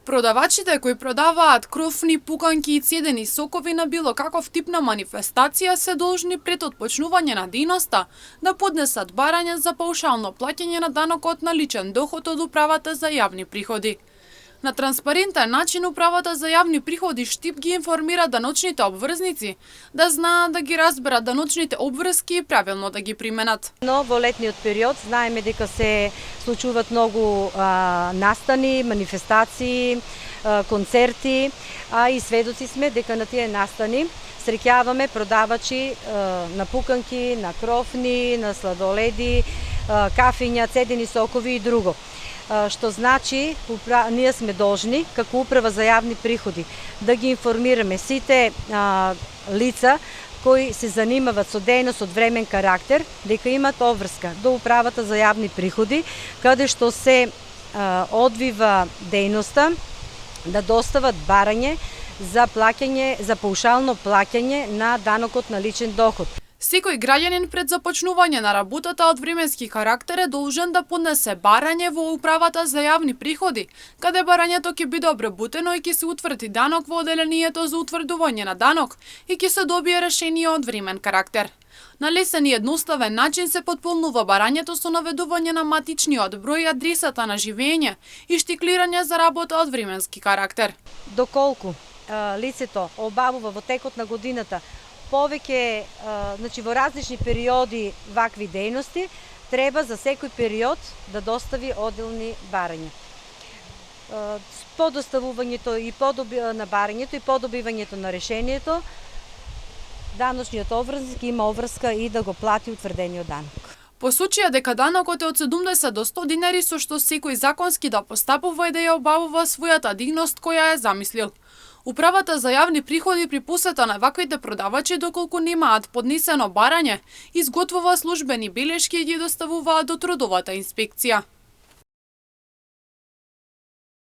Продавачите кои продаваат крофни, пуканки и цедени сокови на било каков тип на манифестација се должни пред отпочнување на дејноста да поднесат барање за паушално плаќање на данокот на личен доход од Управата за јавни приходи. На транспарентен начин Управата за јавни приходи Штип ги информира даночните обврзници да знаат да ги разберат даночните обврски и правилно да ги применат. Но во летниот период знаеме дека се случуваат многу настани, манифестации, концерти, а и сведоци сме дека на тие настани среќаваме продавачи на пуканки, на крофни, на сладоледи, кафиња, цедени сокови и друго. Што значи, ние сме должни, како Управа за јавни приходи, да ги информираме сите лица кои се занимават со дејност од времен карактер, дека имат обврска до Управата за јавни приходи, каде што се одвива дејноста да достават барање за плаќање, за паушално плаќање на данокот на личен доход. Секој граѓанин пред започнување на работата од временски карактер е должен да поднесе барање во Управата за јавни приходи, каде барањето ќе биде обработено и ќе се утврди данок во оделението за утврдување на данок и ќе се добие решение од времен карактер. На лесен и едноставен начин се потполнува барањето со наведување на матичниот број и адресата на живење и штиклирање за работа од временски карактер. Доколку лицето обавува во текот на годината повеќе, значи во различни периоди вакви дејности, треба за секој период да достави одделни барања. По доставувањето и на барањето и по добивањето на решението, даночниот обврзник има обврска и да го плати утврдениот данок. По случаја дека данокот е од 70 до 100 динари со што секој законски да постапува и да ја обавува својата дејност која е замислил. Управата за јавни приходи при посета на ваквите продавачи доколку немаат поднесено барање, изготвува службени белешки и ги доставуваат до трудовата инспекција.